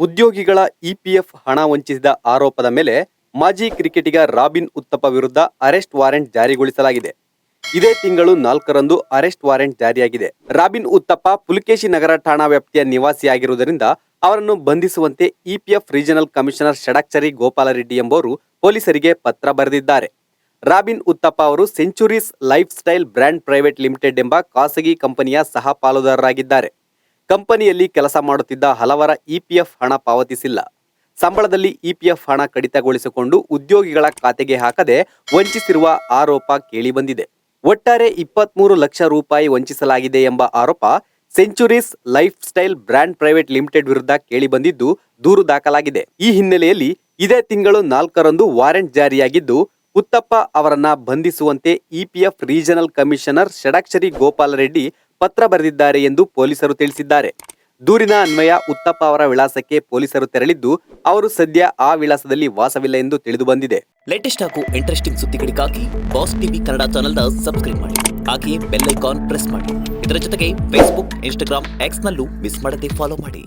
ಉದ್ಯೋಗಿಗಳ ಇಪಿಎಫ್ ಹಣ ವಂಚಿಸಿದ ಆರೋಪದ ಮೇಲೆ ಮಾಜಿ ಕ್ರಿಕೆಟಿಗ ರಾಬಿನ್ ಉತ್ತಪ್ಪ ವಿರುದ್ಧ ಅರೆಸ್ಟ್ ವಾರೆಂಟ್ ಜಾರಿಗೊಳಿಸಲಾಗಿದೆ. ಇದೇ ತಿಂಗಳು 4ರಂದು ಅರೆಸ್ಟ್ ವಾರೆಂಟ್ ಜಾರಿಯಾಗಿದೆ. ರಾಬಿನ್ ಉತ್ತಪ್ಪ ಪುಲಕೇಶಿ ನಗರ ಠಾಣಾ ವ್ಯಾಪ್ತಿಯ ನಿವಾಸಿಯಾಗಿರುವುದರಿಂದ ಅವರನ್ನು ಬಂಧಿಸುವಂತೆ EPF regional commissioner Shadakshari Gopala Reddy ಎಂಬುವರು ಪೊಲೀಸರಿಗೆ ಪತ್ರ ಬರೆದಿದ್ದಾರೆ. ರಾಬಿನ್ ಉತ್ತಪ್ಪ ಅವರು centuries lifestyle brand private limited ಎಂಬ ಖಾಸಗಿ ಕಂಪನಿಯ ಸಹ ಪಾಲುದಾರರಾಗಿದ್ದಾರೆ. ಕಂಪನಿಯಲ್ಲಿ ಕೆಲಸ ಮಾಡುತ್ತಿದ್ದ ಹಲವರ ಇಪಿಎಫ್ ಹಣ ಪಾವತಿಸಿಲ್ಲ. ಸಂಬಳದಲ್ಲಿ ಇಪಿಎಫ್ ಹಣ ಕಡಿತಗೊಳಿಸಿಕೊಂಡು ಉದ್ಯೋಗಿಗಳ ಖಾತೆಗೆ ಹಾಕದೆ ವಂಚಿಸಿರುವ ಆರೋಪ ಕೇಳಿಬಂದಿದೆ. ಒಟ್ಟಾರೆ 23 ಲಕ್ಷ ರೂಪಾಯಿ ವಂಚಿಸಲಾಗಿದೆ ಎಂಬ ಆರೋಪ centuries lifestyle brand private limited ವಿರುದ್ಧ ಕೇಳಿಬಂದಿದ್ದು ದೂರು ದಾಖಲಾಗಿದೆ. ಈ ಹಿನ್ನೆಲೆಯಲ್ಲಿ ಇದೇ ತಿಂಗಳು 4ರಂದು ವಾರೆಂಟ್ ಜಾರಿಯಾಗಿದ್ದು ಉತ್ತಪ್ಪ ಅವರನ್ನ ಬಂಧಿಸುವಂತೆ EPF regional commissioner Shadakshari Gopala Reddy ಪತ್ರ ಬರೆದಿದ್ದಾರೆ ಎಂದು ಪೊಲೀಸರು ತಿಳಿಸಿದ್ದಾರೆ. ದೂರಿನ ಅನ್ವಯ ಉತ್ತಪ್ಪ ಅವರ ವಿಳಾಸಕ್ಕೆ ಪೊಲೀಸರು ತೆರಳಿದ್ದು ಅವರು ಸದ್ಯ ಆ ವಿಳಾಸದಲ್ಲಿ ವಾಸವಿಲ್ಲ ಎಂದು ತಿಳಿದು ಬಂದಿದೆ. ಲೇಟೆಸ್ಟ್ ಹಾಗೂ ಇಂಟ್ರೆಸ್ಟಿಂಗ್ ಸುದ್ದಿಗಳಿಗಾಗಿ ಬಾಸ್ ಟಿವಿ ಕನ್ನಡ ಚಾನೆಲ್ನ ಸಬ್ಸ್ಕ್ರೈಬ್ ಮಾಡಿ. ಹಾಗೆಯೇ ಬೆಲ್ ಐಕಾನ್ ಪ್ರೆಸ್ ಮಾಡಿ. ಇದರ ಜೊತೆಗೆ ಫೇಸ್ಬುಕ್, ಇನ್ಸ್ಟಾಗ್ರಾಮ್, ಎಕ್ಸ್ ನಲ್ಲೂ ಮಿಸ್ ಮಾಡದೆ ಫಾಲೋ ಮಾಡಿ.